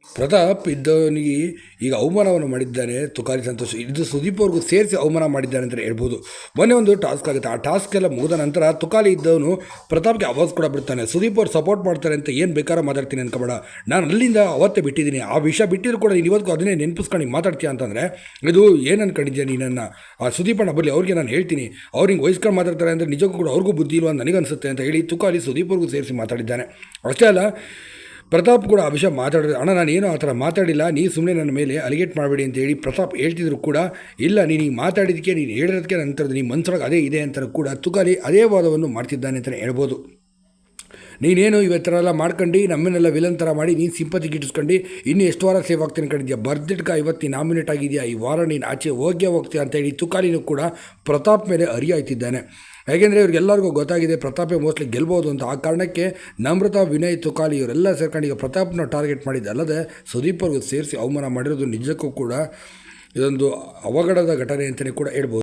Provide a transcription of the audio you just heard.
ಪ್ರತಾಪ್ ಇದ್ದವನಿಗೆ ಈಗ ಅವಮಾನವನ್ನು ಮಾಡಿದ್ದಾನೆ ತುಕಾಲಿ ಸಂತೋಷ್. ಇದು ಸುದೀಪ್ ಅವ್ರಿಗೂ ಸೇರಿಸಿ ಅವಮಾನ ಮಾಡಿದ್ದಾನೆ ಅಂತ ಹೇಳ್ಬೋದು. ಮೊನ್ನೆ ಒಂದು ಟಾಸ್ಕ್ ಆಗುತ್ತೆ. ಆ ಟಾಸ್ಕ್ ಎಲ್ಲ ಮುಗಿದ ನಂತರ ತುಕಾಲಿ ಇದ್ದವನು ಪ್ರತಾಪ್ಗೆ ಅವಾಜ್ ಕೂಡ ಬಿಡ್ತಾನೆ. ಸುದೀಪ್ ಅವ್ರು ಸಪೋರ್ಟ್ ಮಾಡ್ತಾರೆ ಅಂತ ಏನು ಬೇಕಾದ್ರೂ ಮಾತಾಡ್ತೀನಿ ಅನ್ಕೋಬೇಡ, ನಾನು ಅಲ್ಲಿಂದ ಅವತ್ತೇ ಬಿಟ್ಟಿದ್ದೀನಿ. ಆ ವಿಷಯ ಬಿಟ್ಟಿದ್ರು ಕೂಡ ನೀನು ಇವತ್ತು ಅದನ್ನೇ ನೆನಪಿಸ್ಕೊಂಡು ಮಾತಾಡ್ತೀಯ ಅಂತಂದರೆ ಇದು ಏನು ಅನ್ಕೊಂಡಿದ್ಯಾ ನೀನನ್ನು? ಆ ಸುದೀಪಣ್ಣ ಬರಲಿ, ಅವ್ರಿಗೆ ನಾನು ಹೇಳ್ತೀನಿ, ಅವ್ರು ಹಿಂಗೆ ವಹಿಸ್ಕೊಂಡು ಮಾತಾಡ್ತಾರೆ ಅಂದರೆ ನಿಜಕ್ಕೂ ಕೂಡ ಅವ್ರಿಗೂ ಬುದ್ಧಿ ಇಲ್ವಾ ಅಂತ ನನಗನ್ಸುತ್ತೆ ಅಂತ ಹೇಳಿ ತುಕಾಲಿ ಸುದೀಪ್ ಅವ್ರಿಗೂ ಸೇರಿಸಿ ಮಾತಾಡಿದ್ದಾನೆ. ಅಷ್ಟೇ ಅಲ್ಲ, ಪ್ರತಾಪ್ ಕೂಡ ಆ ವಿಷಯ ಮಾತಾಡಿದ್ರೆ, ಅಣ್ಣ ನಾನು ಏನೋ ಆ ಥರ ಮಾತಾಡಿಲ್ಲ, ನೀ ಸುಮ್ಮನೆ ನನ್ನ ಮೇಲೆ ಅಲಿಗೇಟ್ ಮಾಡಬೇಡಿ ಅಂತ ಹೇಳಿ ಪ್ರತಾಪ್ ಹೇಳ್ತಿದ್ರು ಕೂಡ, ಇಲ್ಲ ನೀನು ಈಗ ಮಾತಾಡಿದ್ದಕ್ಕೆ, ನೀನು ಹೇಳಿರೋದಕ್ಕೆ ನಂತರದ ನೀನು ಮನ್ಸೊಳಗೆ ಅದೇ ಇದೆ ಅಂತ ಕೂಡ ತುಕಾಲಿ ಅದೇ ವಾದವನ್ನು ಮಾಡ್ತಿದ್ದಾನೆ ಅಂತಲೇ ಹೇಳ್ಬೋದು. ನೀನೇನು ಇವತ್ತರ ಮಾಡ್ಕೊಂಡು ನಮ್ಮನ್ನೆಲ್ಲ ವಿಲನ್ ಥರ ಮಾಡಿ ನೀನು ಸಿಂಪತಿ ಗಿಟ್ಟಿಸ್ಕೊಂಡು ಇನ್ನೂ ಎಷ್ಟು ವಾರ ಸೇವ್ ಆಗ್ತೀನಿ ಕಂಡಿದ್ಯಾ, ಬರ್ದಿಟ್ಕ ಇವತ್ತು ನೀನು ನಾಮಿನೇಟ್ ಆಗಿದೆಯಾ, ಈ ವಾರ ನೀನು ಆಚೆ ಹೋಗ್ತೀಯ ಅಂತೇಳಿ ತುಕಾಲಿನೂ ಕೂಡ ಪ್ರತಾಪ್ ಮೇಲೆ ಅರಿಯಾಯ್ತಿದ್ದಾನೆ. ಯಾಕೆಂದರೆ ಇವ್ರಿಗೆಲ್ಲರಿಗೂ ಗೊತ್ತಾಗಿದೆ ಪ್ರತಾಪೇ ಮೋಸ್ಟ್ಲಿ ಗೆಲ್ಬೋದು ಅಂತ. ಆ ಕಾರಣಕ್ಕೆ ನಮ್ರತಾ, ವಿನಯ್, ತುಕಾಲಿ ಇವರೆಲ್ಲ ಸೇರ್ಕೊಂಡು ಈಗ ಪ್ರತಾಪ್ನ ಟಾರ್ಗೆಟ್ ಮಾಡಿದ್ದಲ್ಲದೆ ಸುದೀಪ್ ಅವ್ರಿಗೂ ಸೇರಿಸಿ ಅವಮಾನ ಮಾಡಿರೋದು ನಿಜಕ್ಕೂ ಕೂಡ ಇದೊಂದು ಅವಘಡದ ಘಟನೆ ಅಂತಲೇ ಕೂಡ ಹೇಳ್ಬೋದು.